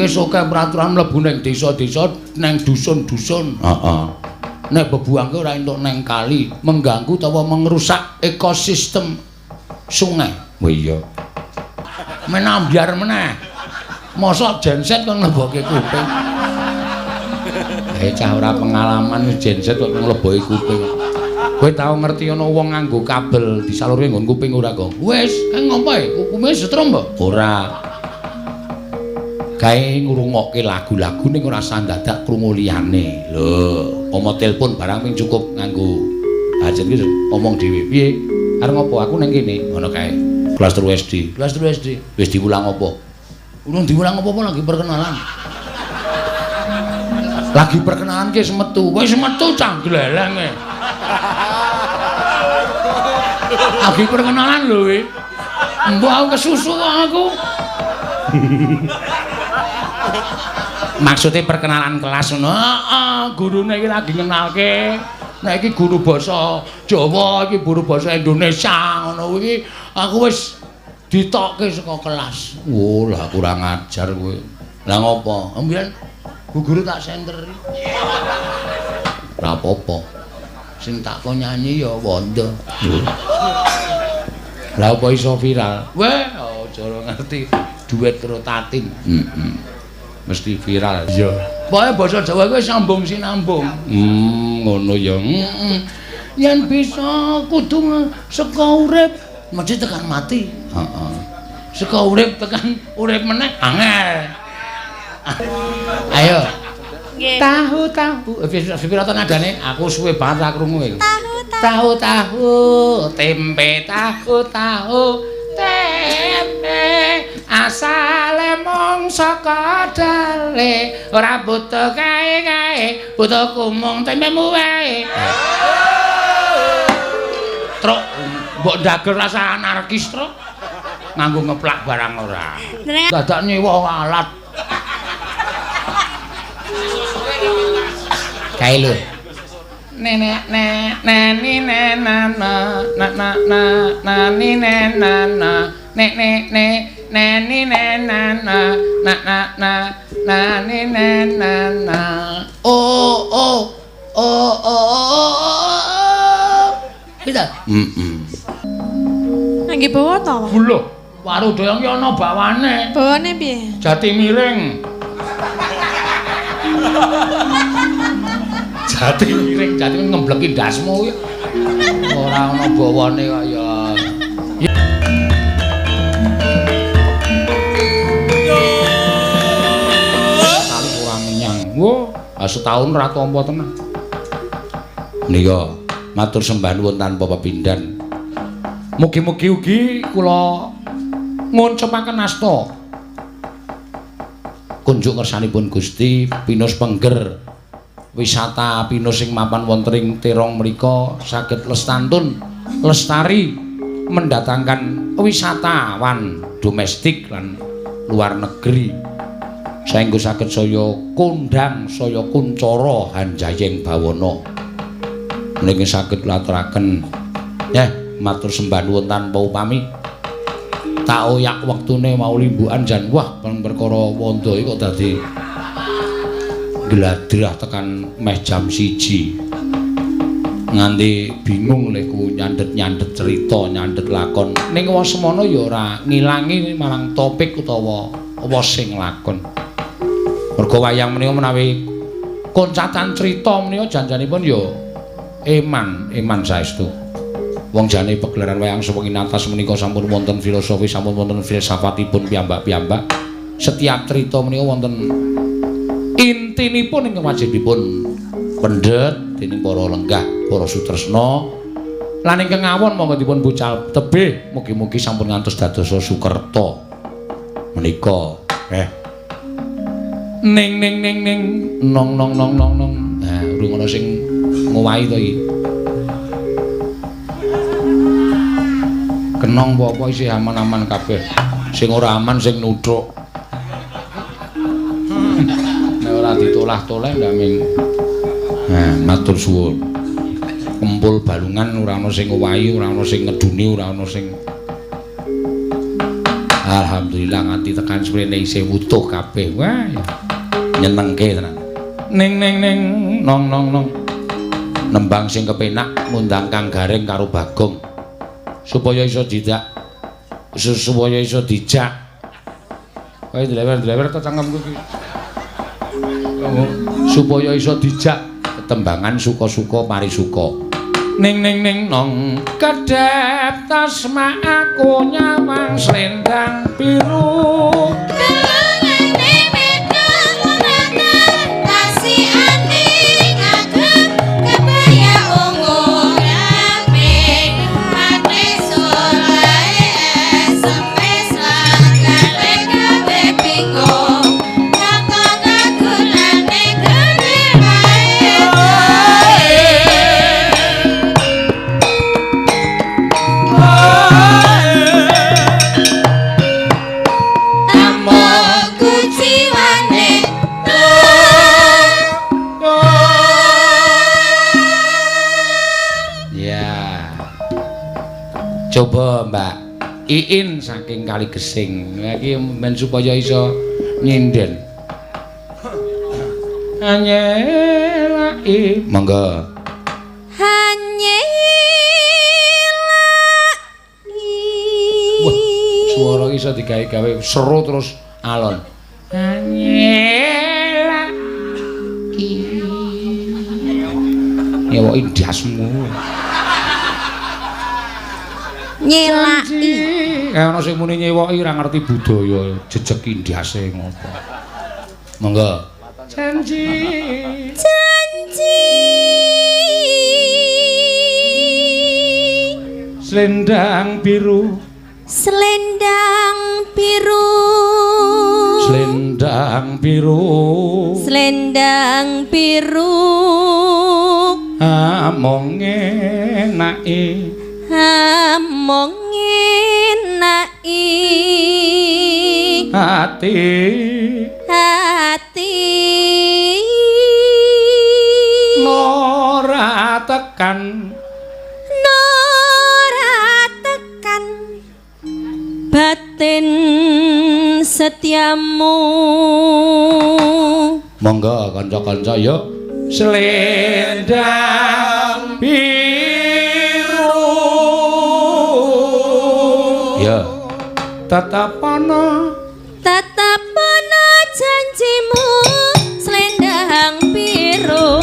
saiki soke peraturan mlebu ning desa-desa, ning dusun-dusun. Heeh. Nek bebuangke ora entuk ning kali, mengganggu utawa mengrusak ekosistem sungai. Oh iya. Menambiar meneh. Mosok genset kok nglebokke kuping. Cah ora pengalaman genset kok nglebokke kuping. Kowe tau ngerti ana wong nganggo kabel disalurke nggon kuping ora kok? Wis, kan ngopo e? Kukume setrum mbok? Ora. Kae ngrungokke lagu-lagu ning ora sandadak krungu liyane. Lho. Oma telepon barang ping cukup nganggo hajen ki omong dhewe. Piye? Arep ngopo? Aku ning kene. Ngono kae. Kelas 3 SD. Kelas 3 SD. Wis diulang apa? Urung diulang apa-apa lagi perkenalan. Lagi perkenalan ki semetu. Wis metu cah gleleng e. Lagi perkenalan lho we. Mbok aku kesusu aku. Maksudnya perkenalan kelas ngono. Heeh, gurune iki lagi ngenalke. Nek iki guru basa Jawa, iki guru basa Indonesia ngono iki. Aku wis ditokke saka kelas. Oh, lah kurang ajar kowe. Lah ngopo? Mbiyen Bu Guru tak senteri. Ora apa-apa. Sing tak kon nyanyi ya wondo. Lah apa iso viral? Weh, aja ngerti duet karo Tatin. Mesti viral. Iya. Pokoke basa Jawa kuwi sambung sinambung. Ngono ya. Yen bisa kudu saka urip mesti tekan mati. Heeh. Saka urip tekan urip meneh angel. Ayo. Nggih. Tahu. Pira to nadane? Aku suwe banget tak krungu iki. Tahu. Tempe tahu. Tempe asale mung saka dale ora butuh kae butuh kumung tempemu wae. Truk mbok dager rasa anarkis truk nganggo ngeplak barang ora. Dadak nyewa alat. Kae lho. Nenek nani nenana nani nenana nani nenana nani nenana oh bisa Lagi bawa to? lho waru doyong ki ana bawane Bawane piye? jati miring jati miring ngembleki dasmu kuwi ora ana bawane kaya kali ora menyang wo setahun ra tampa tenan nika matur sembah nuwun tanpa pepindhan mugi-mugi ugi kula nguncepaken asta kunjuk kersanipun Gusti pinus pengger wisata pinus sing mapan wonten ing terong mriku saged lestari mendatangkan wisatawan domestik lan luar negeri saengga saged saya kondhang saya kuncara hanjayeng bawana menika saged laturaken matur sembah nuwun tanpa upami tak oyak wektune mau limbukan jan wah perkara wanda iki kok dadi gladrah tekan meh jam 1 nganti bingung lek ku nyandet cerita nyandet lakon ning wasemana ya ora ngilangi marang topik utawa apa sing lakon merga wayang menika menawi koncatan cerita menika janjanipun ya eman saestu wong jane pegelaran wayang sewengi atas menika sampun wonten filosofi sampun wonten filsafatipun piyambak-piyambak setiap cerita menika wonten intinipun ingkang wajibipun pendhet dening para lenggah para sutresna lan ingkang ngawon monggo dipun bucal tebih mugi-mugi sampun ngantos dadosa sukerta menika ning nong nah urung ana sing ngowahi to iki kenong apa isih aman-aman kabeh sing ora aman sing nuthuk nek ora ditolah-toleh ndak ming matur suwun kempul balungan ora ana sing ngowahi ora ana sing ngeduni ora ana sing Alhamdulillah nganti tekan sprene isih wutuh kabeh. Wah, nyenengke tenan. Ning nong. Nembang sing kepenak ngundang Kang Garing karo Bagong. Supaya iso dijak. Kae dilewer ta cangkemku iki. Supaya iso dijak ketembangan suka-suka mari suka. Ning nong kedep tasma aku nyawang slendang biru. Coba Mbak Iin saking Kali Gesing iki men supaya iso nyinden. Hanyelai monggo. Hanyelai. Wah, suara iso digawe-gawe seru terus alon. Hanyelai. Nyewoki dasmu. Nyelaki. Ana sing muni nyewoki ora ngerti budaya, jejeki ndase ngopo. Monggo. Janji. Selendang biru. Selendang biru. Among enake. Among enake. Hati Nora tekan batin setiamu. Monggo kanca-kanca yuk. Selendang biru. Ya. Tatapono janjimu selendang biru.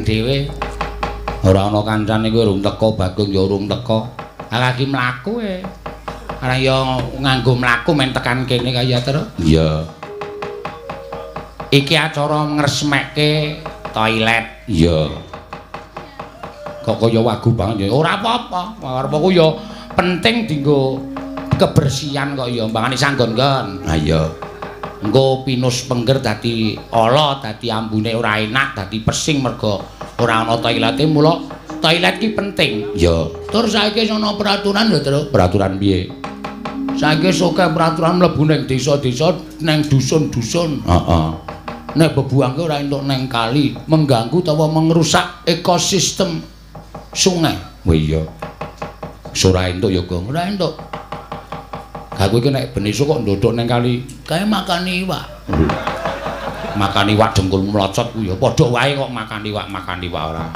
Dhewe ora ana kancane kowe urung teko Bagong ya urung teko lagi mlaku ora ya nganggo mlaku men tekan kene kaya terus iya iki acara ngresmekke toilet iya kok kaya wagu banget ya ora apa-apa arepku ya penting dienggo kebersihan kok ya mbangane sanggon-nggon ha iya engko pinus pengger dadi ala dadi ambune ora enak dadi pesing mergo ora ana toilete mula toilet ki penting ya tur saiki ana peraturan lho terus peraturan piye saiki sok peraturan mlebu ning desa-desa ning dusun-dusun heeh nek bebuangke ora entuk ning kali mengganggu utawa mengrusak ekosistem sungai oh iya ora entuk ya Gong ora entuk aku iki nek ben esuk kok ndodok ning kali kae makan iwak. Makan iwak dengkul mlocot ku ya padha wae kok makan iwak ora.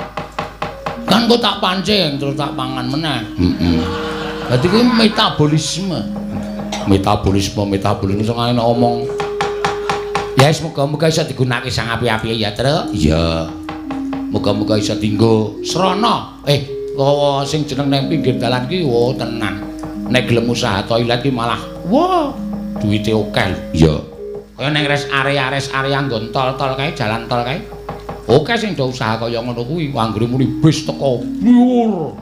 Kan kok tak pancing terus tak pangan meneh. Heeh. Dadi kuwi metabolisme sing ngene omong Ya wis muga-muga iso digunakake sang api-api ya, Tru. Iya. Muga-muga iso dienggo srana. Sing jeneng nang pinggir dalan ki tenan. Nek gelem usaha toilet ki malah duwite akeh lho. Iya. Kaya ning res area nggon tol-tol kae, jalan tol kae. Oke sing do usaha kaya ngono kuwi, anggere muni bis teko blur.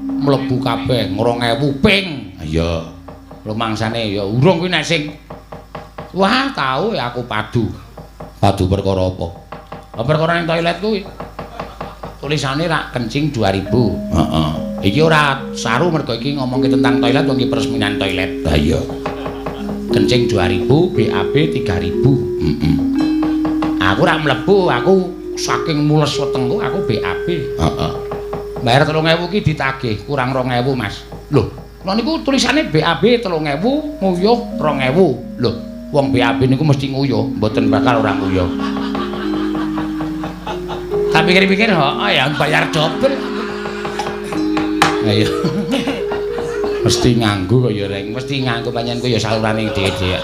Mlebu kabeh 2000 ping. Iya. Lumangsane ya urung kuwi nek sing wah tau ya aku padu. Padu perkara apa? Perkara ning toilet kuwi. Tulisane rak kencing 2000. Heeh. Iki ora saru mergo iki ngomongke tentang toilet wong iki peresminan toilet. Lah iya. Kencing 2000, BAB 3000. Aku rak mlebu, aku saking mules wetengku aku BAB. Heeh. Bayar 3000 ki ditagih, kurang 2000, Mas. Lho, lha niku tulisane BAB 3000, nguyuh 2000. Lho, wong BAB niku mesti nguyuh, mboten bakal ora nguyuh. Tak pikir-pikir, ya bayar dobel. Ayo. Mesti nganggo kaya reng, mesti nganggo panjenengan kaya salurane dhewe-dhewe.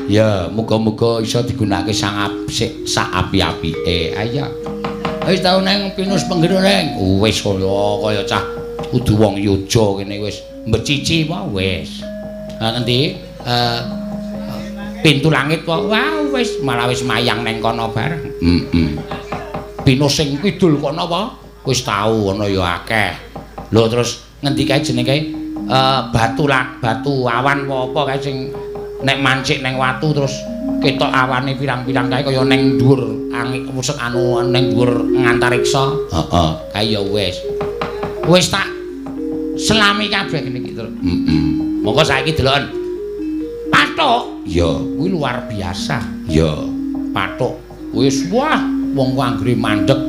Ya, muga-muga iso digunakake sak api-apike. Ayo. Wis tau nang pinus penggir reng. Wis kaya cah kudu wong yoja kene wis mbecici wae wis. Ngendi? Pintu langit wae. Wah, wis malah wis mayang nang kono bareng. Pinus sing kidul kono wae wis tau ana ya akeh. Lho terus ngendi kae jenenge batu awan apa kae sing nek mancik nang watu terus ketok awane pirang-pirang kae kaya ning dhuwur angin musek anu ning dhuwur ngantariksa. Heeh. Kae ya wis. Wis tak selami kabeh kene iki, Tru. Monggo saiki deloken. Pathuk. Ya, kuwi luar biasa. Ya, pathuk. Wis wah, wong anggere mandeg.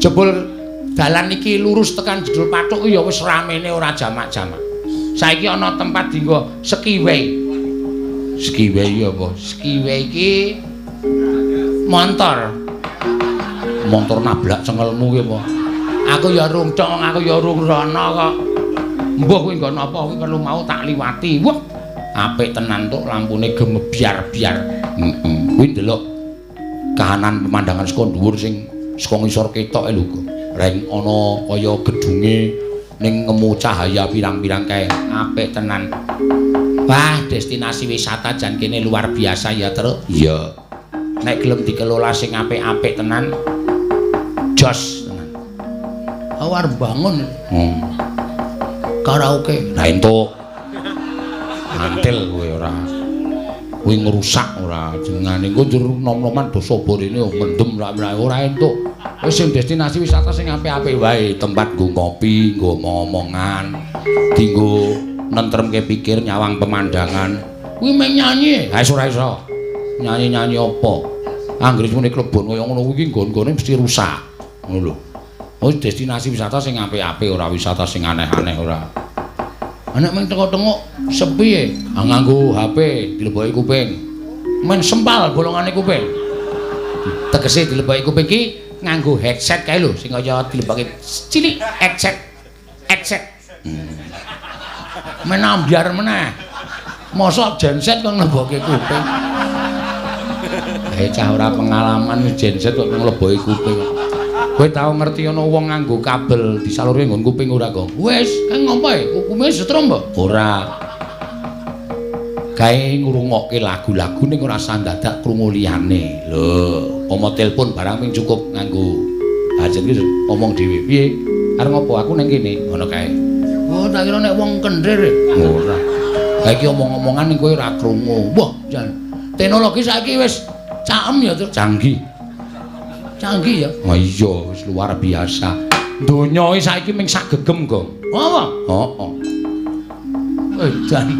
Jebul dalan iki lurus tekan jedul pathuk ya wis ramene ora jamak-jamak. Saiki ana tempat dienggo skiway. Skiway ya apa? Skiway iki montor. Montor nablak cengelmu ki apa? Aku ya rung tok, aku ya rung rono kok. Mbah kuwi nggon apa kuwi perlu mau tak liwati. Wah, apik tenan tok lampune gemebyar-byar. Kuwi ndelok kahanan pemandangan saka dhuwur sing saka ngisor ketoke lho kok. Reng ana kaya gedunge ning ngemu cahaya pirang-pirang kae. Apik tenan. Wah, destinasi wisata jan kene luar biasa ya, Tru. Iya. Nek gelem dikelola sing apik-apik tenan. Jos tenan. Awar bangun. Karaoke. Lah entuk. Mantil kowe ora. Kuwi ngrusak ora jenengane engko njur nom-noman dosa borene mendem ora entuk. Wis sing destinasi wisata sing apik-apik wae, tempat nggo ngopi, nggo omong-omongan, dienggo nentremke pikir nyawang pemandangan. Kuwi meng nyanyi. Ha ora iso. Nyanyi-nyanyi apa? Anggere muni klebon kaya ngono kuwi nggon-nggone mesti rusak. Ngono lho. Oh destinasi wisata sing apik-apik ora wisata sing aneh-aneh ora. Nek meng tengok-tengok sepi e, nganggo HP dileboki kuping. Men sempal bolongane kuping. Tegese dileboki kuping ki nganggo headset kae lho sing kaya dileboki cilik headset. Men ambyar meneh. Mosok genset kok nglebokke kuping. Cah ora pengalaman genset kok ngleboki kuping. Kowe tau ngerti ana wong nganggo kabel disalurke nggon kuping ora kok? Wis, kan ngopo e? Kukume setrum mbok? Ora. Gawe ngrungokke lagu-lagu ning ora usah dadak krungu liyane. Lho, pomo telepon barang ping cukup nganggo hajat iki omong dhewe. Piye? Arep ngopo? Aku ning kene, ngono kae. Oh, tak kira nek wong kendhir. Ora. Ha iki omong-omongan ning kowe ora krungu. Wah, jan. Teknologi saiki wis caem ya, canggih. Canggih ya. Oh iya, wis luar biasa. Donya iki saiki ming sak gegem, Gong. Apa? Heeh. Jan.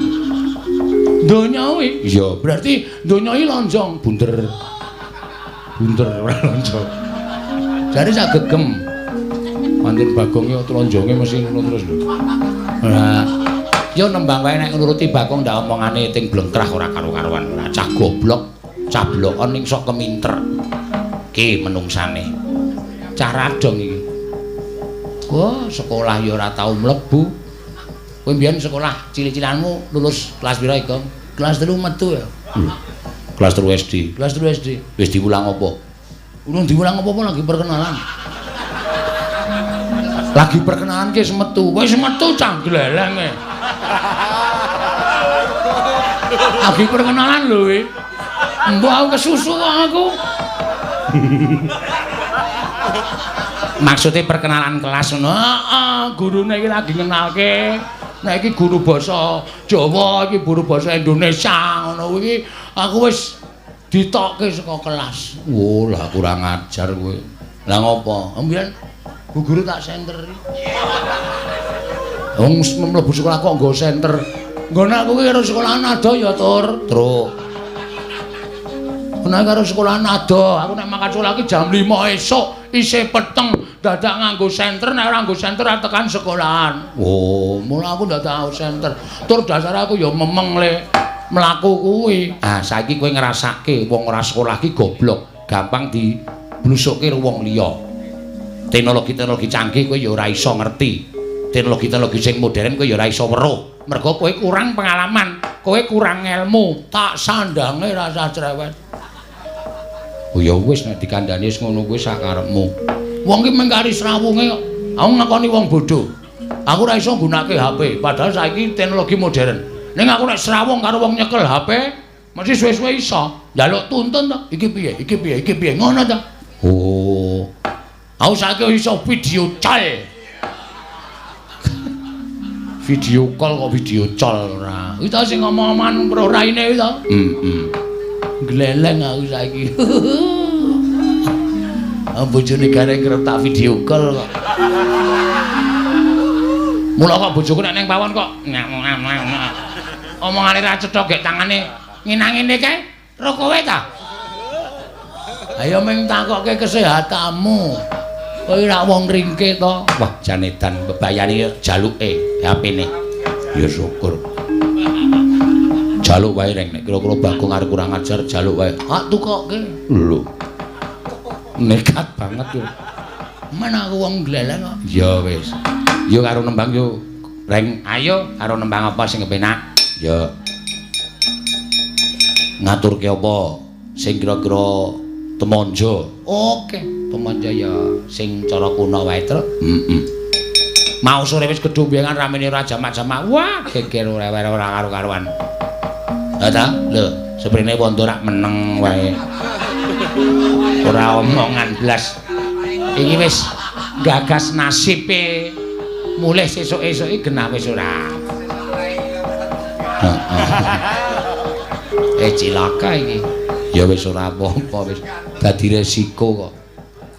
Donya kuwi. Iya, berarti donya iki lonjong, bunder. Bunder ora lonjong. Jare sak gegem. Mantun Bagong yo lonjonge mesti ngono terus lho. Lah, yo nembang wae nek nuruti Bagong ndak omongane ting blengkrah ora karo-karuan. Ora cah goblok, cah blokan ning sok keminter. Ki menungsane. Cah radong iki. Wah, sekolah ya ora tau mlebu. Kowe mbiyen sekolah cilik-cilanmu lulus kelas pira iki, Gong? Kelas 3 metu ya. Kelas 3 SD. Kelas 3 SD. Wis diulang apa? Urung diulang apa-apa lagi perkenalan. Lagi perkenalan ki metu. Wis metu cah gleleng e. Lagi perkenalan lho iki. Mbok aku kesusu kok aku. Maksudnya perkenalan kelas ngono. Heeh, gurune iki lagi ngenalke. Nek iki guru basa Jawa, iki guru basa Indonesia ngono iki. Aku wis ditokke saka kelas. Oh, lah kurang ajar kowe. Lah ngopo? Mbiyen Bu guru tak senteri. Wong mlebu sekolah kok nggo senter. Nggone aku ki karo sekolah nada ya, Tur. Truk. Nek karo sekolah nada, aku nek makan sekolah ki jam 5 esuk isih peteng dadak nganggo senter, nek ora nggo senter tekan sekolahan. Oh, mula aku ndak tau senter. Tur dasar aku ya memeng le mlaku kuwi. Ah, saiki kowe ngrasake wong ora sekolah ki goblok, gampang diblusukke wong liya. Teknologi canggih kowe ya ora iso ngerti. Teknologi sing modern kowe ya ora iso weruh. Mergo kowe kurang pengalaman, kowe kurang ilmu. Tak sandange rasa cerewet. Oh ya wis nek dikandani wis ngono kuwi sak karepmu. Wong ki mengkari srawunge kok. Aku ngakoni wong bodho. Aku ora iso nggunakake HP, padahal saiki teknologi modern. Ning aku nek srawung karo wong nyekel HP, mesti suwe-suwe iso. Njaluk tuntun to. Iki piye? Ngono to. Oh. Aku saiki iso video call. Video call kok video call ora. Iki ta sing ngomong-omongan pro raine iki to. Gleleng aku saiki. Bojone gareng kerep tak video call kok. Mula kok bojoku nek ning pawon kok omongane ra cetha gek tangane nginang-ngene kae. Ro kowe ta? Ayo meng takokke kesehatanmu. Kowe ora wong ringke to. Wah, janedan bebayani jaluke HP-ne. Ya syukur. Jaluk wae reng nek kira-kira Bagong arep kurang ajar jaluk wae. Hak tukokke. Lho. Nekat banget yo. Men aku wong gleleng kok. Ya wis. Yo karo nembang yo. Reng ayo karo nembang apa sing kepenak? Ya. Ngaturke apa sing kira-kira temonjo. Oke, temonjo ya sing cara kuno wae, Tru. Mau sore wis gedhombengan ramene ora jamak-jamak. Wah, geger ora karo-karuan. Ha ta? Lho, seprene wondo rak meneng wae. Ora omongan blas. Iki wis gagas nasibe. Mulih sesuk-esuk iki genah wis ora. Cilaka iki. Ya wis ora apa-apa wis dadi resiko kok.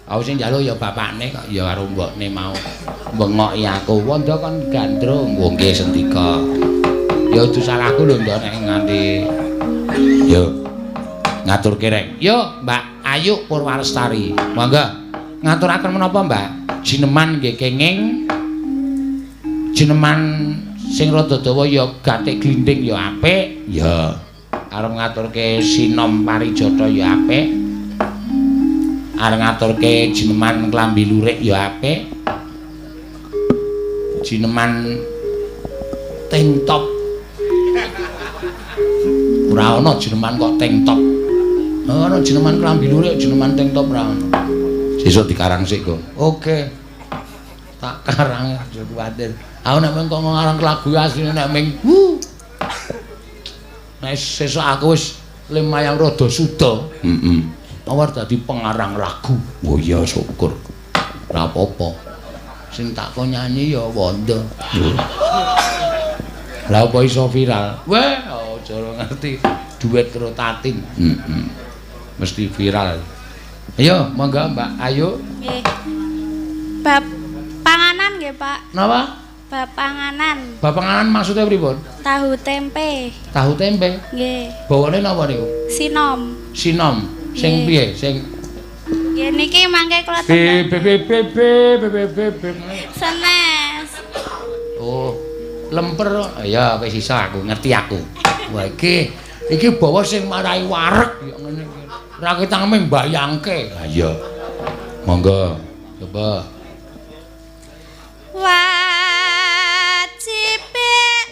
Aku sing njaluk ya bapakne kok ya karo mbokne mau bengoki aku. Wondo kon gandrung. Wong nggih sendika. Ya itu salahku lho ndok nek nganti yo ngaturke rek. Yo Mbak Ayu Purwalestari. Monggo ngaturaken menapa Mbak? Jineman nggih kenging. Jineman sing rada dawa ya gatik glinding ya apik. Ya. Arep ngaturke sinom parijata ya apik. Arep ngaturke jineman klambi lurik ya apik. Jineman tank top. Ora ana jineman kok tank top. Ora jineman klambi lurik, jineman tank top ora ana. Sesuk dikarang sik kok. Oke. Tak karang aja kuwatir. Aku nek meng kok ngarang lagu asline nek meng nek sesuk aku wis lumayan rada suda. Awar dadi pengarang lagu. Oh iya syukur. Ora apa-apa. Sing tak kon nyanyi ya wondo. Lah apa iso viral? Weh, aja ngerti duet karo Tatin. Mesti viral. Ayo, monggo Mbak Ayu. Nggih. Bab panganan nggih, Pak. Napa? Bab panganan. Bab panganan maksudnya pripun? Tahu tempe. Tahu tempe. Nggih. Bawane napa niku? Sinom. Sinom. Sing piye? Sing Nggih niki mangke kula senes. Oh, lemper. Ya wis iso aku ngerti aku. Wah iki bawa sing marai wareg ya ngene iki. Ora ketang mbayangke. Ha iya. Monggo. Coba. Wajibe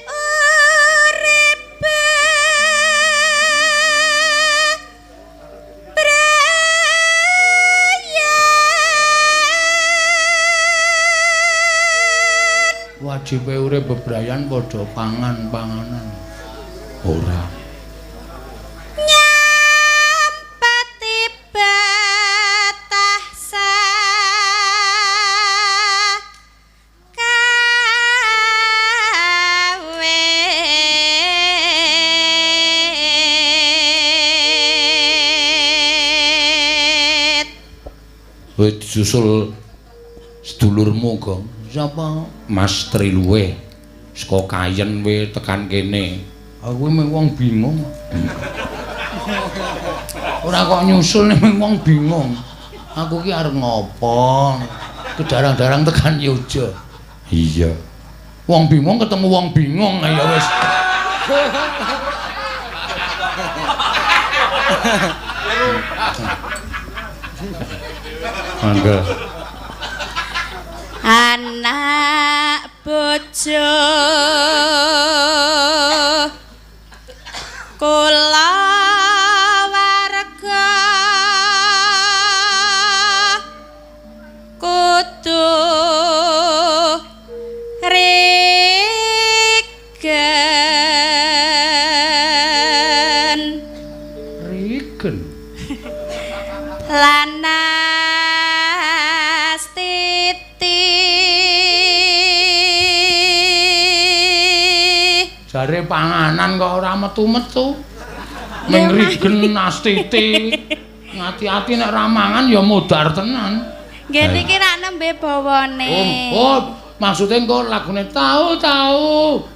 uripe jipe urip bebrayan padha panganan. Ora. Nyampati batahsa kawet. Kowe disusul sedulurmu kok. Sapa? Mas Triluwe. Saka Kayen kowe tekan kene. Aku mung wong bingung. Ora kok nyusul ning wong bingung. Aku ki arep ngopo? Kedarang-darang tekan Yoja. Iya. Wong bingung ketemu wong bingung ya wis. Mangga. Anak bojo kula warga kudu rigen lanas titi jare panganan kok ora metu-metu ning rigen astiti ngati-ati nek ra mangan ya modar tenan nggih niki rak nembe bawane maksudnya engko lagune tahu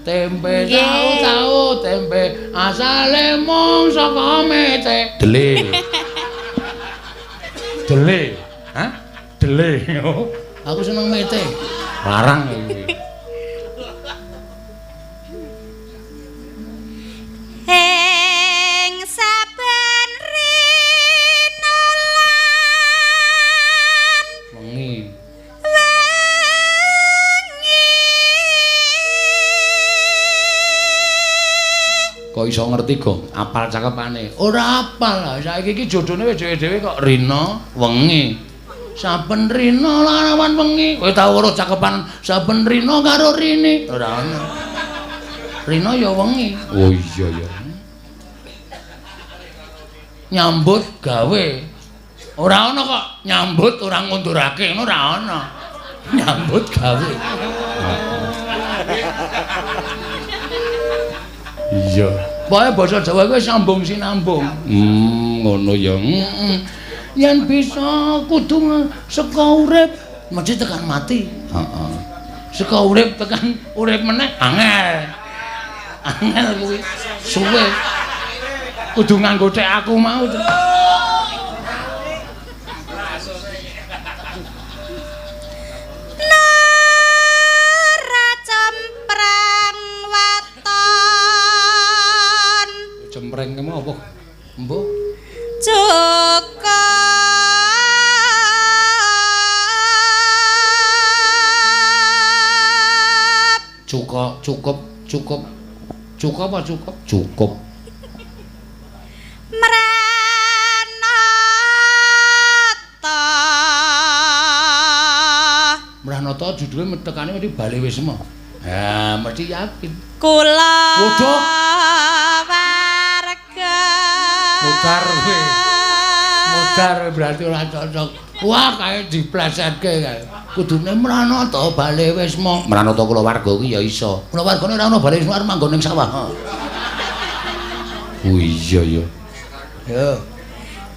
tempe tahu tempe asale mung saka mete dele hah dele aku seneng mete larang iki ing saben rinolan wengi kok iso ngerti kok apal cakepane ora apal lah saiki iki jodhone wis dhewe-dhewe kok rina wengi saben rina lawan wengi kowe tau weruh cakepan saben rina karo rini ora ana rina ya wengi oh iya ya nyambut gawe ora ana kok nyambut ora ngundurake ngono ora ana nyambut gawe iya pokoke basa Jawa kuwi sambung sinambung ngono ya yen bisa kudu saka urip mesti tekan mati heeh saka urip tekan urip meneh angel kuwi suwe kudu nganggo tek aku mau cempreng kemu apa? Mbok? Cukup apa cukup? Cukup. Mranata judule tekane mesti bali wis mo. Ha, mesti yakin. Kula Waduh. Mudar berarti ora cocok. Wah, kae diplesetke kae. Kudune Mranata bali wis mo. Mranata kula warga kuwi ya iso. Kula wargane ora ono bali wis arep manggon ning sawah. Oh iya ya. Yo.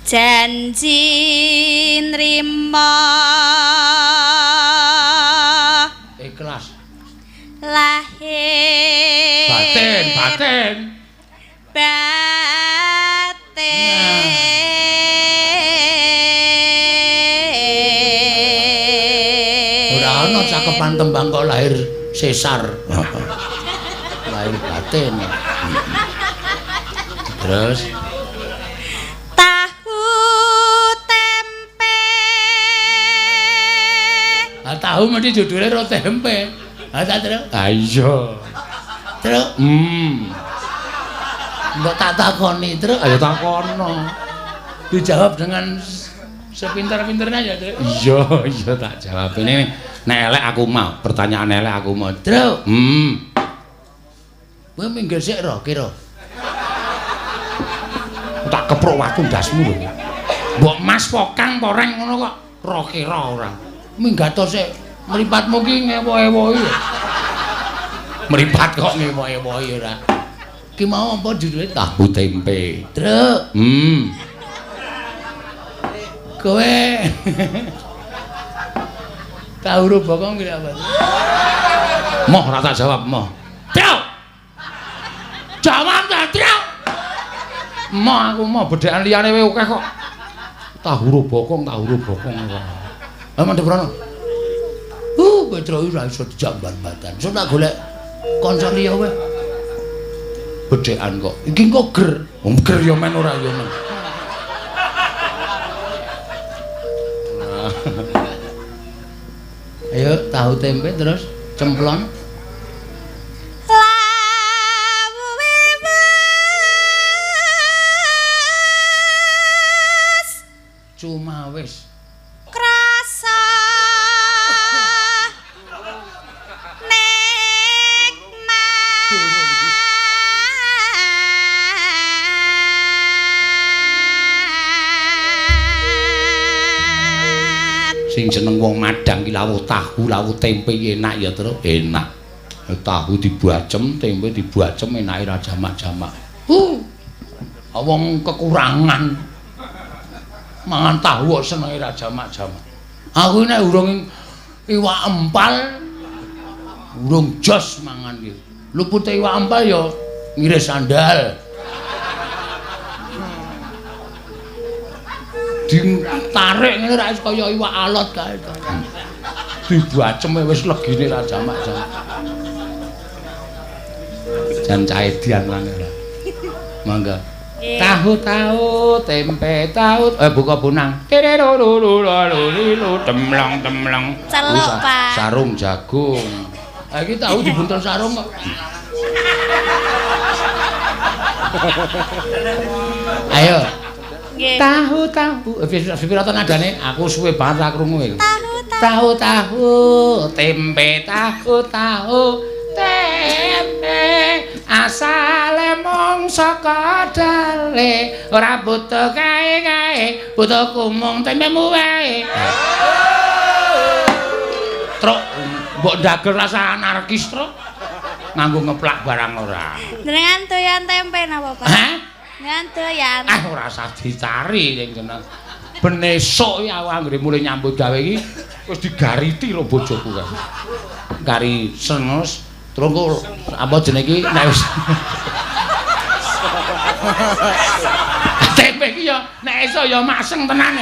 Janji nrimo Ikhlas. Lahir Batin. Ora ana cakepan tembang kok lahir sesar. Lahir batin. Terus tahu tempe. Tahu mesti judule ro tempe. Ha ta, Tru? Ha iya. Tru. Mbok tak takoni, Tru. Ayo takono. Dijawab dengan Sepinter-pinternya ya, Tru. Iya tak jawab. Ini nek elek aku mau, pertanyaan elek aku mau. Tru. Kowe minggir sik ro kira. Tak keprok watu ndasmu lho. Mbok Mas Pokang poreng ngono kok ro kira ora. Minggato sik mripatmu ki ngewo-ewohi. Mripat kok ngewo-ewohi ora. Ki mau apa judule tahu tempe. Truk. Kowe tahu ro bokong ki apa? Moh ora tak jawab, moh. Truk. Jawab ta, Truk. Moh aku mau bedhekan liyane wae akeh kok. Tahu ro bokong ora. Lah Mandhe Brana. Petro ora iso dijamban-batan. Sok tak golek kanca liya wae. Bedhekan kok. Iki kok ger. Ger ya men ora ya men. Ayo tahu tempe terus cemplon. Cuma wis krasa sing jeneng wong Madang ki lawuh tahu, lawuh tempe enak ya terus enak. Tahu dibuacem, tempe dibuacem enake ra jamak-jamak. Wong kekurangan mangan tahu kok senenge ra jamak-jamak. Aku nek urung iwak empal urung jos mangan iki. Lupute iwak empal ya ngiris sandal. Ditarik ngene ra kaya iwak alot kae to. Dibacem wis legine ra jamak-jamak. Jan caedian lan ora. Mangga. Tahu tempe tahu buka bunang. Temlang. Celuk, Pak. Sarung jagung. Iki tahu dibuntel sarung kok. Ayo. Nggih. Tahu. Pira to nadane? Aku suwe banget ra krungu iki. Tahu. Tempe tahu. Tempe asale mung saka dale ora butuh kae butuh kumung tempemu wae. Truk mbok ndagel rasa anarkis truk nganggo ngeplak barang ora. Jenengan doyan tempe napa, Pak? Hah? Jenengan doyan. Ora usah dicari sing jeneng. Ben esuk iki aku anggere mulai nyambut gawe iki wis digariti karo bojoku kan. Gari senus terus apa jenenge iki nek wis tempe iki ya nek iso ya maseng tenane.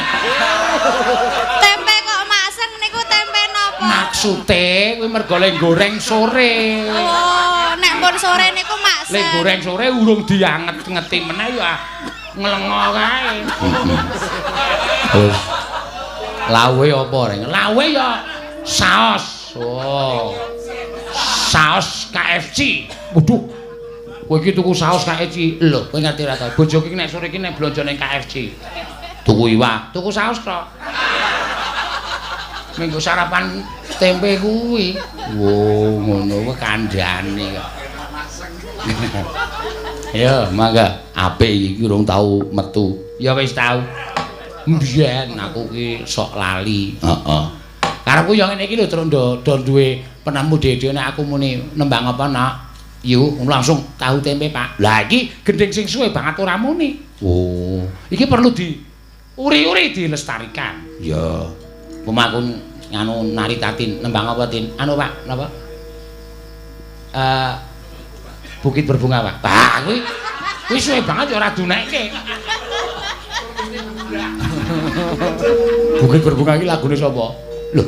Tempe kok maseng niku tempe napa? Maksude kuwi mergo le goreng sore. Oh, nek pun sore niku maseng. Le goreng sore urung dianget-ngeti meneh ya nglengo kae. Terus lawe apa reng? Lawe ya saos. Oh. Saos KFC. Waduh. Kowe iki tuku saos KFC. Lho, kowe ngerti ra ta? Bojoku iki nek sore iki nek blonjo ning KFC. Tuku iwak, tuku saos tok. Minggu sarapan tempe kuwi. Wo, ngono kuwi kandhane kok. Ya, mangga. Apik iki urung tau metu. Ya wis tau. Mbiyen aku ki sok lali. Heeh. Karepku ya ngene iki lho, terus do duwe penemu dhewe nek aku muni nembang apa nak. Yuk langsung tahu tempe, Pak. Lah iki gending sing suwe banget ora muni. Oh, iki perlu di uri-uri dilestarikan. Ya. Pemakun nganu nari tatin nembang apa tin? Anu Pak, napa? Bukit Berbunga, Pak. Bah, kuwi suwe banget ya ora dunekke. Bukit Berbunga iki lagune sapa? Lho,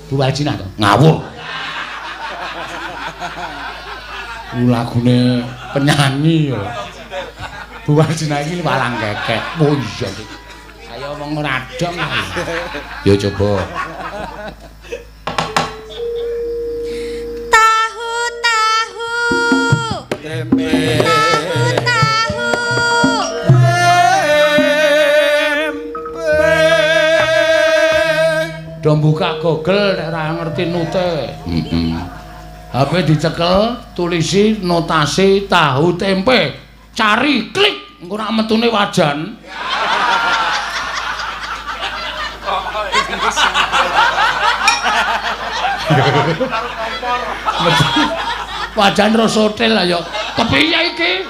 Bu Waljina to. Ngawur. Lagune penyanyi ya. Bu Waljina iki walang kekek. Oh iya. Ayo wong radong. Yo coba. Tempe tahu do buka Google nek ora ngerti nute. HP dicekel, tulisi notasi tahu tempe. Cari klik engko nek metune wajan. Wajan ro sotel ayo. Kepiye iki?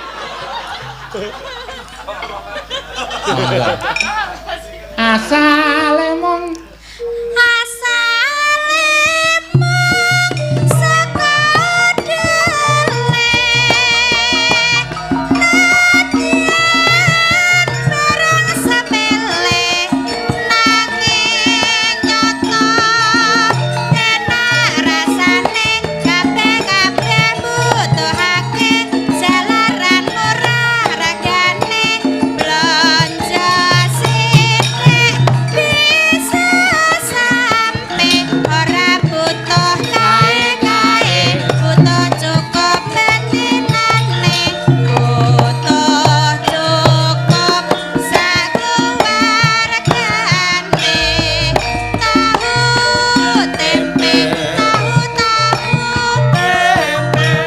Asale mung saka delek nadyan barang sepele nanging nyata enak rasane kabeh butuhake jalaran murah regane blonjo sithik bisa sampe ora butuh kae-kae butuh cukup bentinane butuh cukup sakeluargane tahu tempe tahu tempe asale saka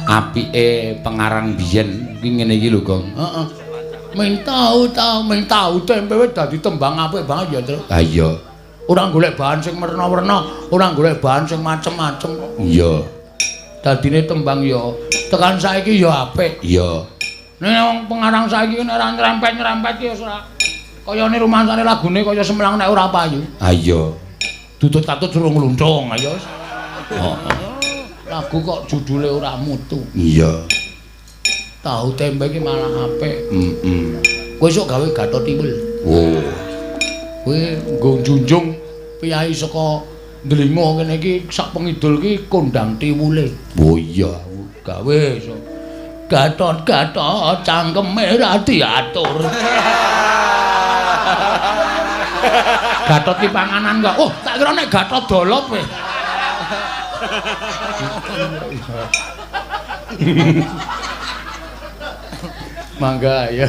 apike pengarang biyen iki ngene iki lho, Gong. Heeh. Ming tahu tempe wis dadi tembang apik banget ya, Tru. Ha iya. Ora golek bahan sing werna-werna, ora golek bahan sing macem-macem. Iya. Dadine tembang ya tekan saiki ya apik. Iya. Nek wong pengarang saiki nek ora nyerempet-nyerempet ya ora kayane rumangsane lagune kaya semlang nek ora payu. Ha iya. Tutut-tatut suruh ngluntung ayo. Heeh. Lagu kok judule ora mutu. Iya. Tahu tempe iki malah apik. Kowe sok gawe Gatot Timbul. Oh. Kowe nggo njunjung piyai saka Ndlingo kene iki sak pengidul iki kondang tiwule. Oh iya, gawe sok. Gatot-gatot cangkeme ra diatur. Gatot ki panganan kok. Oh, tak kira nek Gatot dolot kowe. Mangga ya.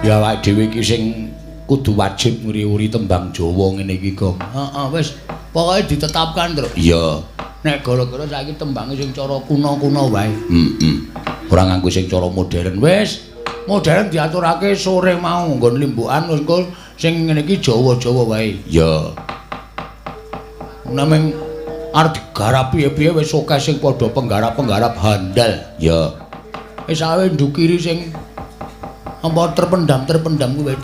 Ya awake dhewe iki sing kudu wajib ngriuri tembang Jawa ngene iki, Gong. Heeh, wis pokoke ditetapkan, Tru. Iya. Nek gara-gara saiki tembange sing cara kuno-kuno wae. Ora nganggo sing cara modern. Wis modern diaturake sore mau nggon limbukan engko sing ngene iki Jawa-Jawa wae. Ya. Nameng arep digarap piye-piye wis akeh sing padha penggarap-penggarap handal. Ya. Wis awe ndukiri sing apa terpendam kuwi wae.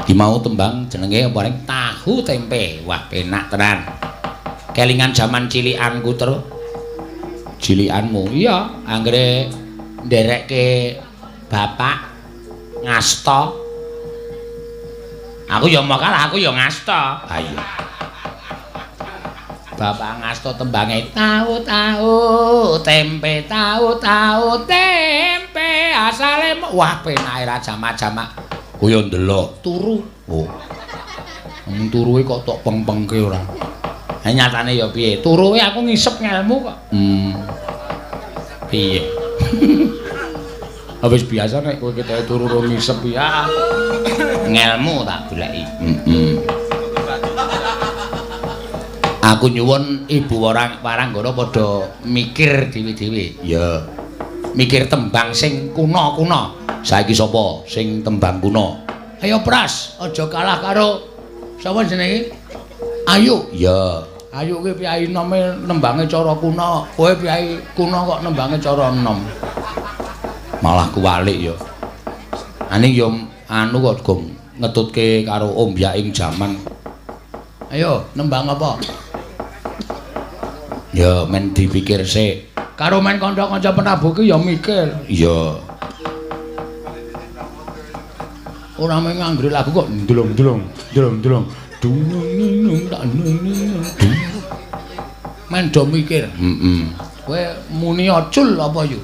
Ki mau tembang jenenge apa ning tahu tempe. Wah, penak tenan. Kelingan jaman cilikanku terus. Cilikanmu. Iya, anggere nderekke bapak ngasta. Aku ya mokal, aku ya ngasta. Ha iya. Bapak ngasta tembange tahu tempe asale wah penake ra jamak-jamak. Ku yo ndelok turu. Oh. Turuwe kok tok peng-pengke ora. Ha nyatane ya piye? Turuwe aku ngisep ngelmu kok. Piye? Wis biasa nek kowe ketek turu ro ngisep ya. Ngelmu tak goleki. Aku nyuwun Ibu Waranggana padha mikir dhewe-dhewe. Ya. Mikir tembang sing kuno-kuno. Saiki sapa sing tembang kuno? Ayo Pras, aja kalah karo sapa jenenge? Ayu. Ya. Ayu kuwi piyai nome nembange cara kuno. Kowe piyai kuno kok nembange cara enom. Malah kuwalik ya. Aning ya anu kok Gong ngetutke karo ombyaking jaman. Ayo nembang apa? Ya men dipikir sik. Karo men kanca-kanca penabuh ki ya mikir. Iya. Ora mung nganggre lagu kok ndlong-ndlong. Men do mikir. Kowe muni acul apa yu?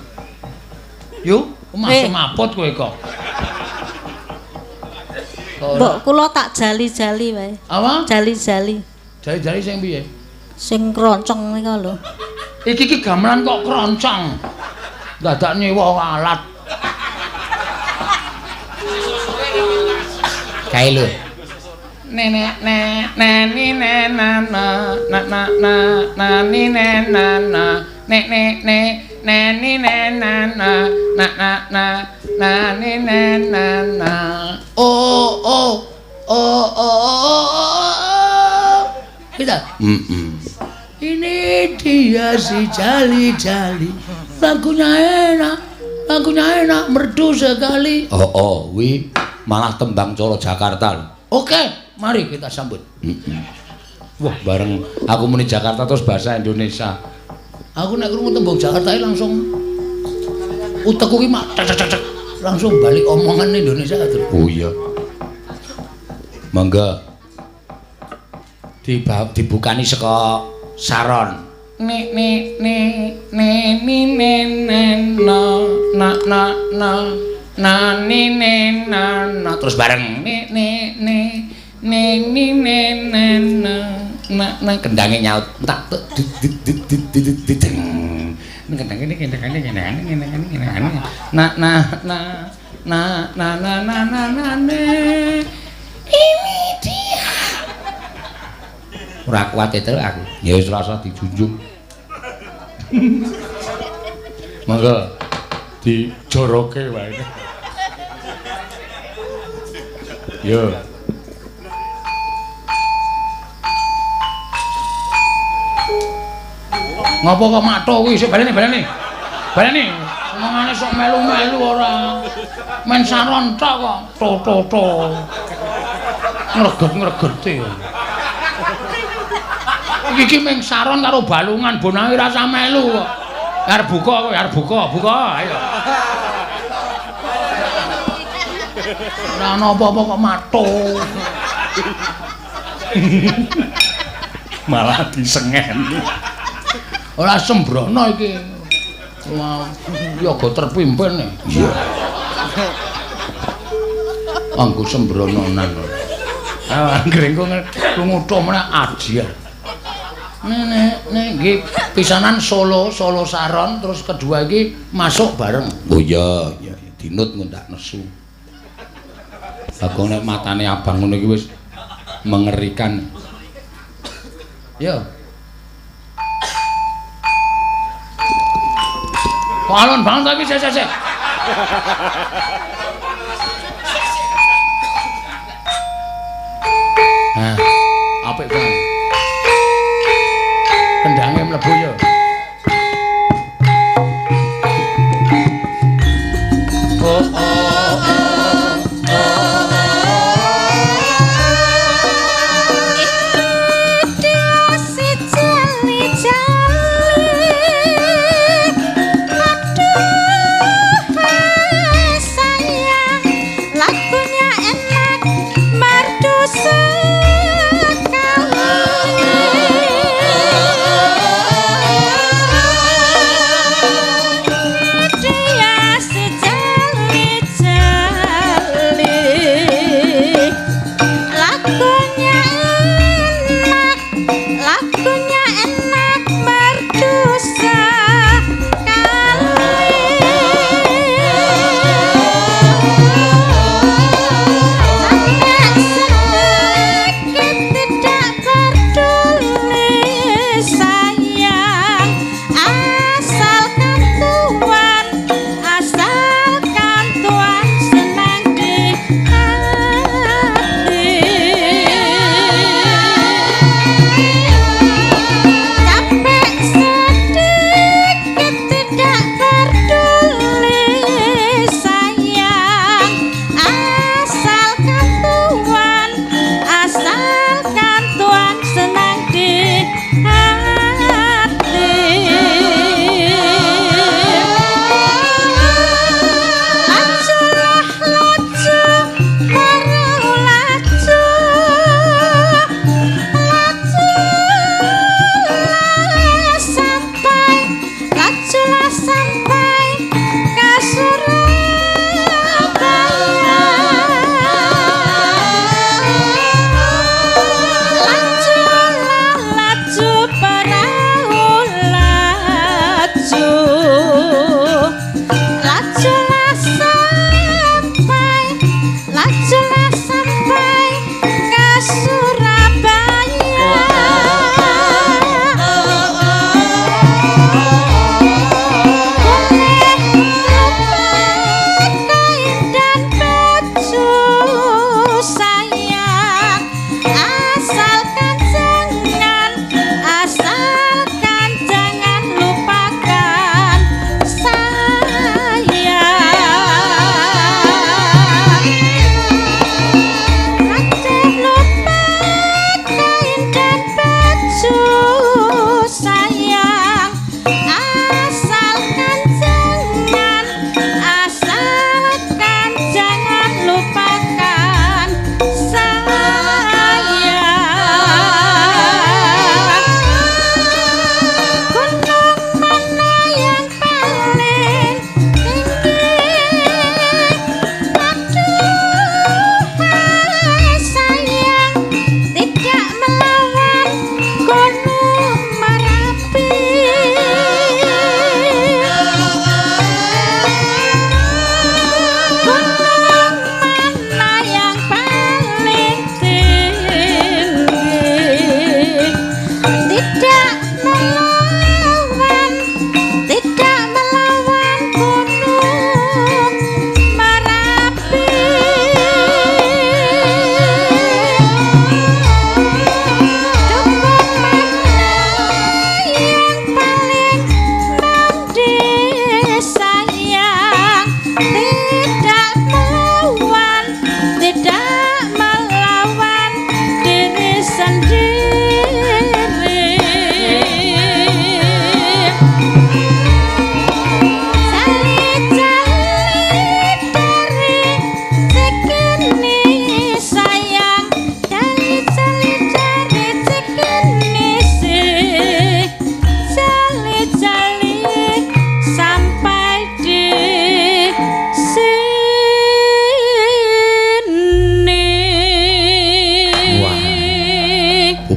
Yu, masuk mapot kowe kok. Mbok kula tak jali-jali wae. Apa? Jali-jali. Jali-jali sing piye? Sing kroncong nika lho. Iki gamelan kok kroncong. Dadak nyewa alat. Kae lho. Nenek nani nana na na nani nana nek nani nana na nani nana oh kita ini dia si jali-jali lagunya enak merdu sekali. Wi malah tembang cara Jakarta lho. Oke, mari kita sambut. Wah, bareng aku muni Jakarta terus bahasa Indonesia. Aku nek krungu tembang Jakarta langsung utekku ki mak langsung balik omongan Indonesia terus. Oh iya. Mangga dibukani saka Saron. Ni na Terus bareng na kendange nyaut tak ini dia. Ora kuat itu aku. Ya wis rasa dijunjung. Mangga dijoroke wae. Yo. Ngopo kok mato kuwi sik baleni. Baleni. Omongane sok melu-melu ora. Men saron tok kok. To. Ngreget-ngregeti. Iki meng saron karo balungan bonahe rasa melu kok. Arep buka kowe, arep buka. Ayo. Ora ana apa-apa kok mato. Malah disengeni. Ora sembrono iki. Wah, ya go terpimpin. Iya. Anggo sembrononan. Ah, anggere ngutho meneh ajian. Nek iki pisanan solo Saron terus kedua iki masuk bareng. Oh iya, dinut ngundak nesu. Bagong nek matane abang ngono iki wis mengerikan. Yo. Kok alon banget tapi sik. Nah, apik banget. Kendange mlebu yo.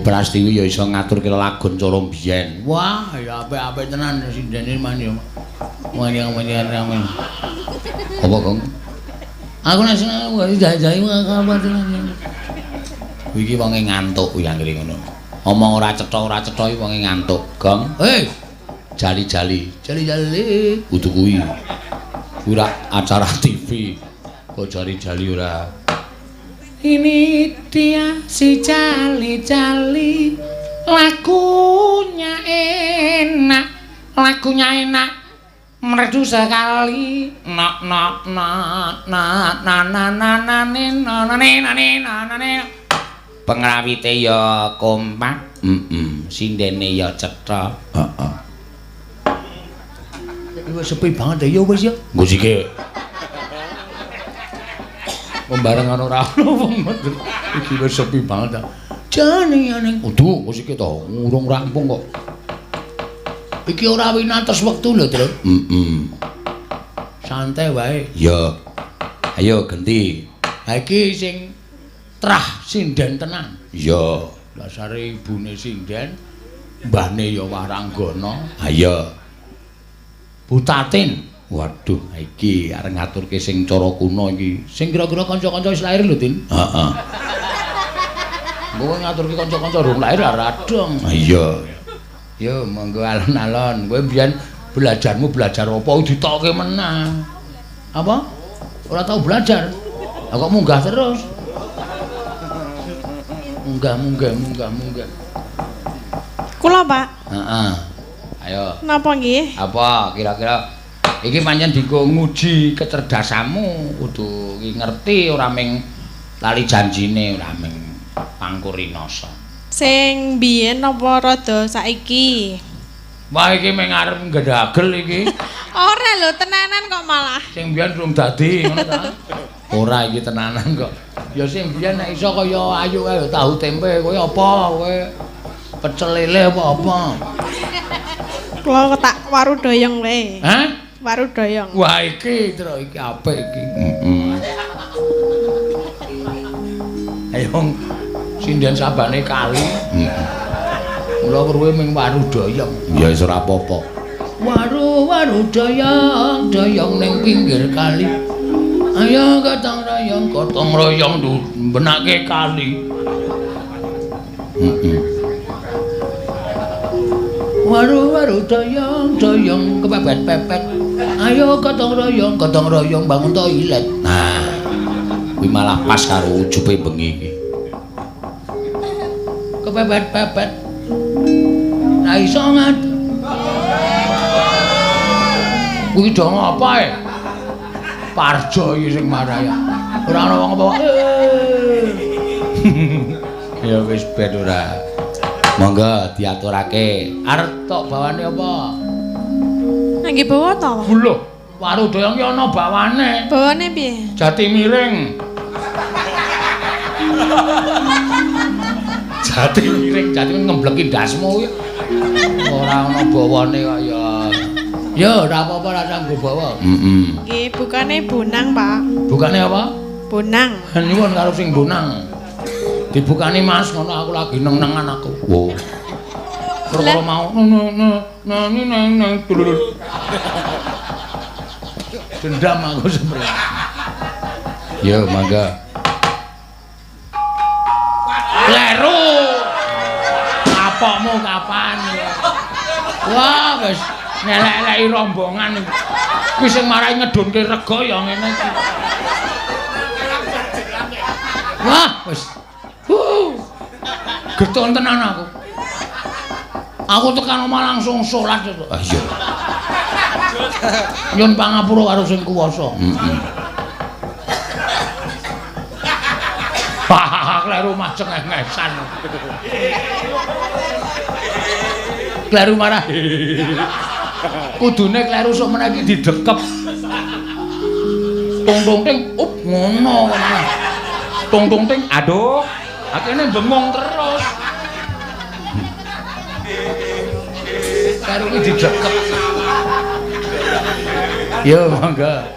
Prastiwi ya iso ngatur kelelagon cara mbiyen. Wah, ya apik-apik tenan sindene man ya. Wani-wani ramen. Apa, Kong? Aku nek seneng jajahi apa Iki wonge ngantuk kuwi anggere ngono. Omong ora cetha iki wonge ngantuk. Gong. Jali-jali. Jali-jali. Kudu kuwi. Kuwi ora acara TV. Kok jali-jali ora. Ini dia si jali-jali. Lagunya enak. Merdu sekali. Nak. Pengrawite ya kompak, sindene ya cetha. Heeh. Iki wis sepi banget ya wis ya. Musike. Pembareng ora ono wong. Iki wis sepi banget. Jane ning kudu musike to, urung rampung kok. Iki ora winates wektu lho, Tru. Santai wae. Ya. Ayo ganti. Ha iki sing trah sinden tenan. Iya, dasare ibune sinden, mbahne ya Waranggana. Ha iya. Butatin. Waduh, iki arep ngaturke sing cara kuno iki. Sing kira-kira kanca-kanca wis lair lho, Tin. Heeh. Mbok ngaturke kanca-kanca rung lair ora dong. Ha iya. Yo monggo alon-alon. Kowe mbiyen belajarmu belajar apa ditokke menang. Apa? Ora tau belajar. Lah kok munggah terus? Munggah. Kula, Pak. Heeh. Ayo. Napa nggih? Apa kira-kira iki pancen dienggo nguji kecerdasanmu, kudu ngerti ora ming lali janjine, ora ming pangkurinasa. Sing biyen napa rada saiki? Wah iki meng arep nggedagel iki. Ora lho, tenanan kok malah. Sing biyen durung dadi ngono ta? Ora iki tenanan kok. Ya sing biyen nek iso kaya ayu kae tahu tempe kowe apa kowe? Pecel lele apa? Kula tak waru doyong wae. Hah? Waru doyong. Wah iki Tru iki apik iki. Ayo sinden sabane kali. Mula kruwe ming waru doyong. Ya wis ora apa-apa. Waru doyong ning pinggir kali. Ayo gotong royong benake kali. Waru doyong kepepet-pepet. Ayo gotong royong bangun toilet. Nah, kuwi malah pas karo ujube bengi iki. Kepepet-pepet. Nah iso ngat. Kuwi dong apa e? Parjo iki sing maraya. Ora ana wong apa. Ya wis ben ora. Monggo diaturake. Arep tok bawane apa? Nggih bawa to? Lho, waru doyong ki ana bawane. Bawane piye? Jati miring. Jati miring ngembleki dasmu kuwi. Ora ana bawane kok ya. Ya ora apa-apa ora sanggo bawa. Nggih, bukane bonang, Pak. Bukane apa? Bonang. Nyuwun karo sing bonang. Dibukani Mas ngono aku lagi neng-nengan aku. Wow. Perkara mau neng dendam aku sebenarnya. Yo mangga. Kleru. Apakmu kapan ya? Wah wis nyelek-eleki rombongan. Kuwi sing marai ngedunke rega ya ngene iki. Wah wis geton tenan aku. Aku tekan omah langsung salat to. Ah iya. Nyun pangapura karo sing kuwasa. Kleru mah cengengesan. Kleru marah. Kudune kleru sok meneh iki didekep. Tung ting up ngono ngono. Tung ting aduh. Akhirnya bengong terus. Karo ini didekep. Yo mangga.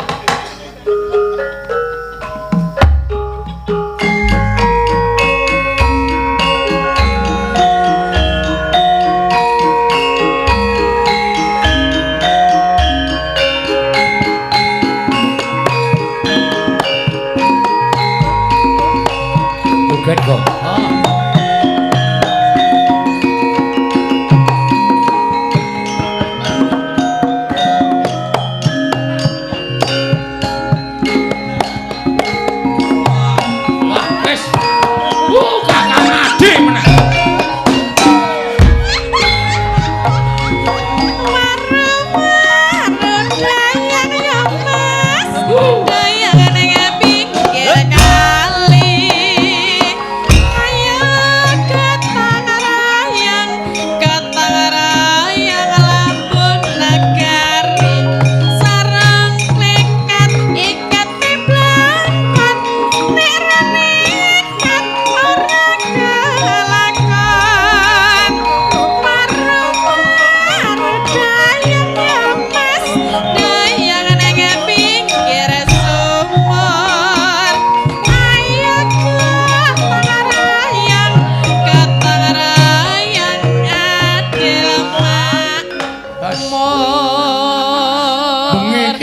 joget kok.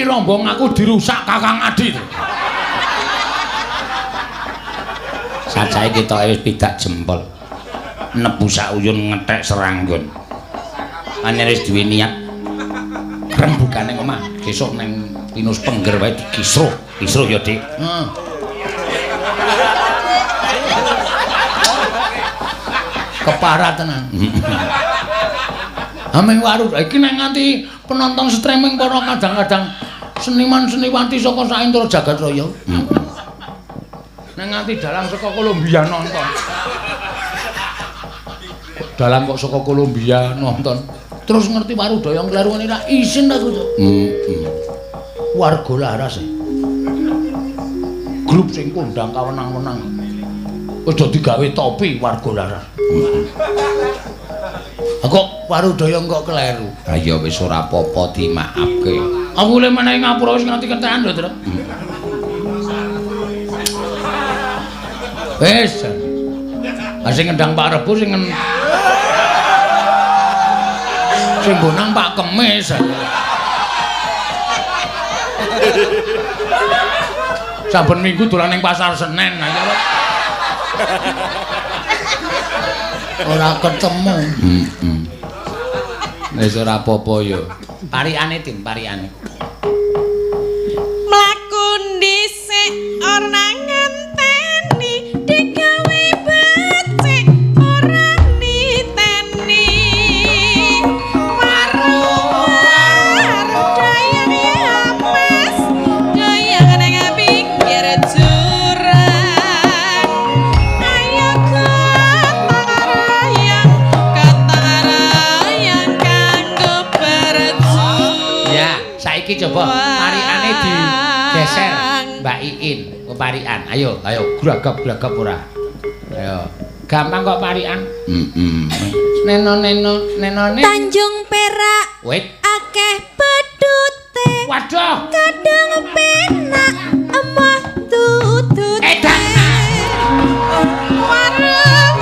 Rombong aku dirusak Kakang Adi. Sajae kita wis pidak jempol. Nebu sak uyun ngethek seranggon. Anyar wis duwe niat rembugane omah, besok nang Pinus Pengger wae dikisruh. Kisruh ya, Dik. Keparat tenan. Ameng waru iki nek nganti penonton streaming para kadang-kadang seniman-seniwanti saka sak intro jagat raya. Nek nganti dalang saka Kolombia nonton. Dalang kok saka Kolombia nonton. Terus ngerti waru doyong kleruane ra isin ta kudu. Warga laras. Grup sing kondang kawenang-wenang. Wis do digawe topi warga laras. Kok waru doyong kok kleru. Ha ya wis ora apa-apa dimaafke. Aku le menehi ngapura wis nganti kentekan lho, Tru. Wis. Sing ngendang Pak Rebo sing bonang Pak Kemis. Saben minggu dolan ning Pasar Senen aja. Ora ketemu. Wis ora apa-apa ya. Parikane Tim, parikane. Mlaku dhisik ora ngenteni digawe becik ora niteni waru dayang ya mas dayang nang pinggir jurang ayo katarayang kanggo berjuang. Ya, saiki coba parikane digeser Mbak Iin ke parikan. Ayo, gragap ora. Ayo. Gampang kok parikan. Neno. Tanjung Perak Wait. akeh pedute Waduh. kadang penak emah tutut Edan. warung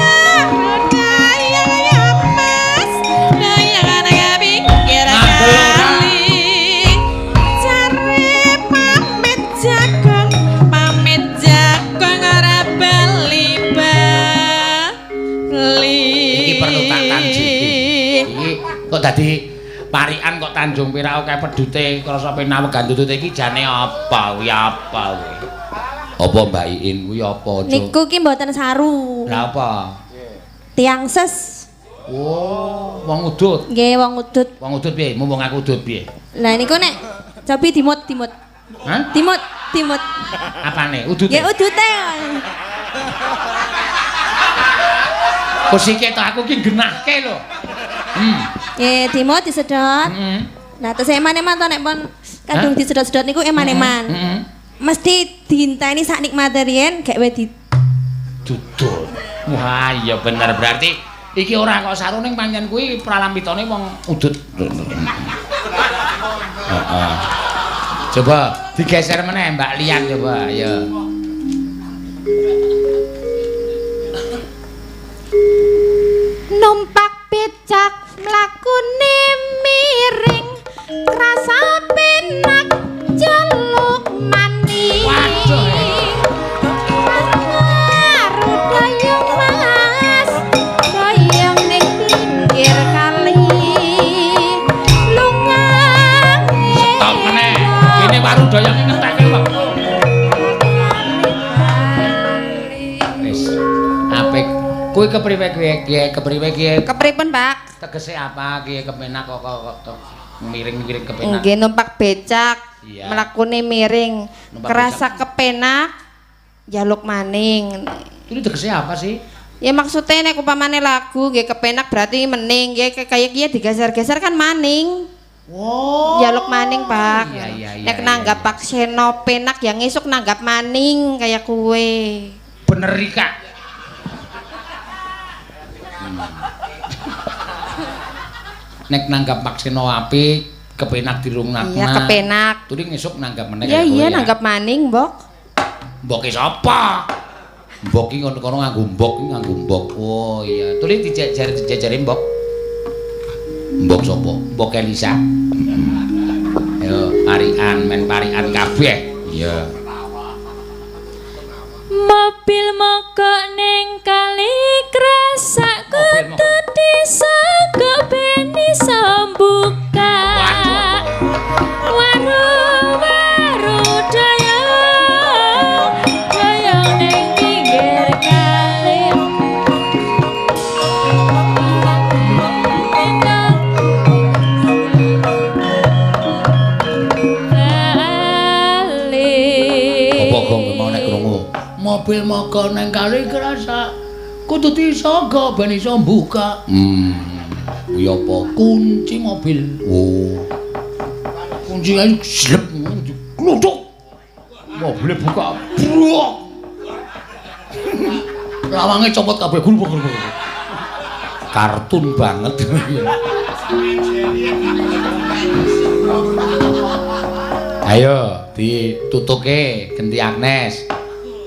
dayang ya mas dayang nang pinggir kali cari pamit jagong ora bali Iki perlu tak tanjiki. Iki kok dadi parikan kok Tanjung Perak akeh pedute krasa penak gantutute iki jane apa kuwi apa kuwi? Apa Mbak Iin kuwi apa, Cuk? niku ki mboten saru Lah apa? tiang ses Oh, wong udut. nggih wong udut Wong udut piye? Mumpung aku udut piye? lah niku nek cobi dimut Hah? timut Apane? Udute? ya udute Kusike to aku ki genahke lho. ya timut disedot nah terus eman-eman to nek pun kadung disedot-sedot niku eman-eman mesti diinteni sak nikmate riyen gek wae Dudul. Wah, iya bener berarti iki ora kok saruning pancen kuwi pralampitane wong udut. Heeh. Coba digeser meneh Mbak Lian coba, ya. numpak becak mlakune miring krasa penak jaluk maning Waduh. Rudaya Kuwi kepriwe Kiye? Kepriwe Kiye? Kepripun, Pak? Tegese apa Kiye kepenak kok miring-miring kepenak? Nggih numpak becak. Iya. Mlakune miring. Numpak Kerasa kepenak. Jaluk maning. Ini tegese apa sih? Ya maksudnya nek upamane lagu nggih kepenak berarti mening nggih kayak kiye digeser-geser kan maning. Wow. Jaluk maning, Pak. Iya. Nek nanggap Pak Seno penak yang esuk nanggap maning kayak kue. Bener Rika. Nek nanggap maksino apik, kepenak dirungakna. Iya, kepenak. Tuli ngesuk nanggap meneh. Ya iya nanggap maning, Mbok. Mbok ki sapa? Mbok ki kono nganggo mbok ki nganggo mbok. Oh iya, tuli dijajari mbok. Mbok sapa? Mbok Elisa. Yo, parian men parian kabeh. Iya. Mobil mogok ning kali krasak kudu disogok ben iso mbuka waru-waru dayang ning pinggir kali Apa kok mau nek krungu? Mobil mogok neng kali kerasa kudu disogok ben iso mbuka. Kuwi apa? Kunci mobil. Oh. Kunci ae slep gluduk. Mobilnya buka. Brok. Lawange copot kabeh gulung. Kartun banget. Ayo ditutuke genti Agnes.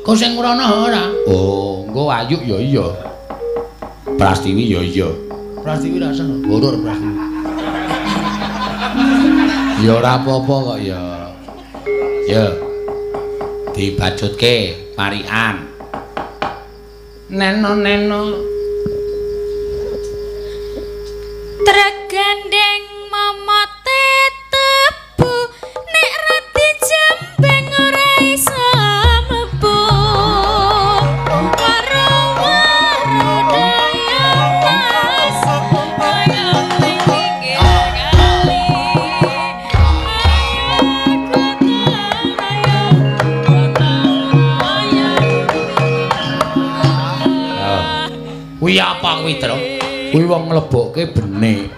Kok sing ngrono ora? Oh, engko Ayu ya iya. Prastiwi ya iya. Prastiwi ra seneng. Horor Prastiwi. Ya ora apa-apa kok ya. Ya. Dibajutke parian. Neno. trek gandeng momote tebu nek rati jembeng ora iso mlebu waro-waro dayang mas dayang ning pinggir kali Kuwi apa kuwi, Tru? Kuwi wong nglebokke benik.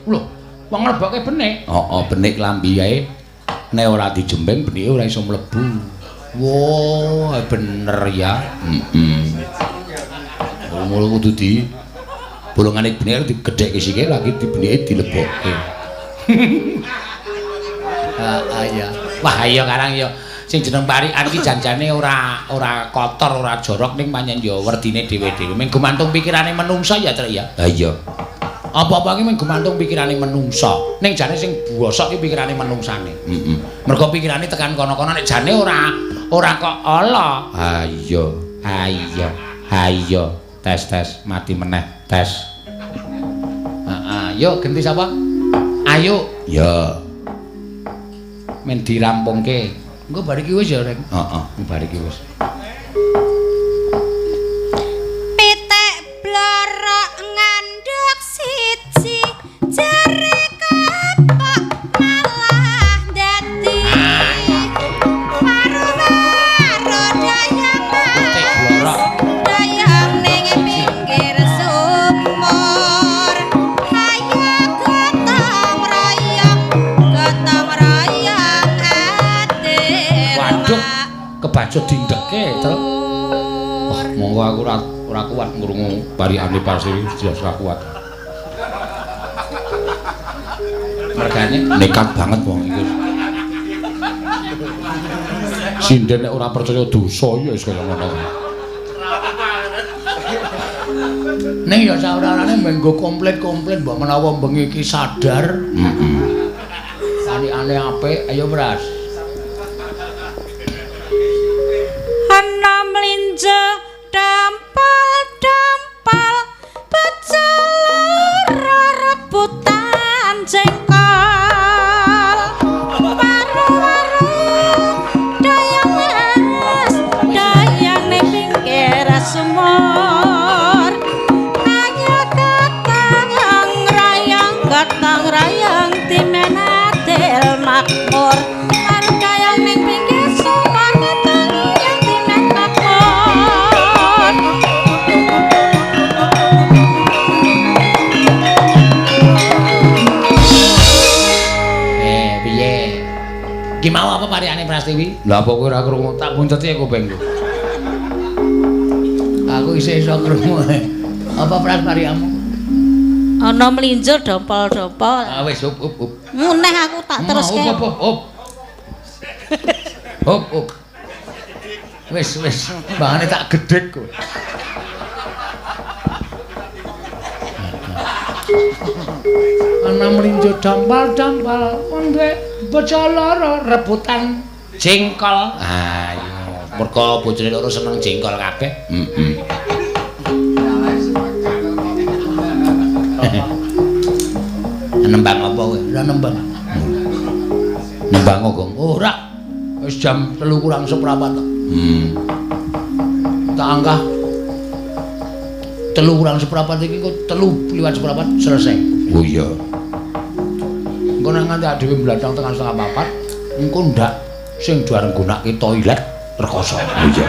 Lho, wong nglebokke benik. Heeh, benik klambi ae. Nek ora dijembeng benike ora iso mlebu. Wow, bener ya. Mulu kudu di bolongane benik digedhekke sithik lagi di benike dilebokke. Ya. Wah, iya karang ya. Sing jeneng parikan iki janjane ora kotor, ora jorok ning pancen ya werdine dhewe-dhewe. Ming gumantung pikirane menungsa ya, Trek ya. Ha iya. Apa-apa iki ming gumantung pikirane menungsa. Ning jane sing bosok iki pikirane menungsane. Mergo pikirane tekan kono-kono nek jane ora kok ala. Ha iya. Ha iya. Tes mati meneh, tes. Yuk ganti sapa? Ayo. Ya. Men dirampungke. Engko bar iki wis ya, Rek. Heeh, bar iki wis. Pitik blorok ngandhuk siji jare kapok malah dadi paru-paru dayang Pitik blorok. dayang ning pinggir sumur ayo gotong royong adil. Waduh, kebajut dindeke, Truk. Wah, monggo aku ora kuat ngrungu barikane Parsiwi, jelas ora kuat. Mergane nekat banget wong iki. Sinden nek ora percaya dosa ya wis kaya ngono. Ning ya saurane menggo komplit-komplit mbok menawa bengi iki sadar. Barikane apik, ayo Bras. Ana mlinjo dampal-dampal becul rebutan jengkol waru-waru dayang mas dayang ning pinggir sumur kuwi. Lah apa kowe ora krungu? Tak bunteti kupingku. Aku isih iso krungu. Apa prasmariamu? Ana mlinjur dompol-dompol. Ah wis up. Muneh aku tak teruske. Up. Wis, bangane tak gedhek kok. Ana mlinjo dampal-dampal onde bocah loro rebutan jengkol. Ah iya. Mergo bojone loro seneng jengkol kabeh. Nembang apa kowe? Ora nembang. Nembang Gong. Ora. Wis jam 3 kurang seprapat kok. Tak anggah 3 kurang seprapat iki kok 3 liwat seprapat selesai. Oh iya. Engko nek nganti dhewe mbladang tekan setengah 4, engko ndak sing diarep nggunakake toilet rekoso. Oh iya.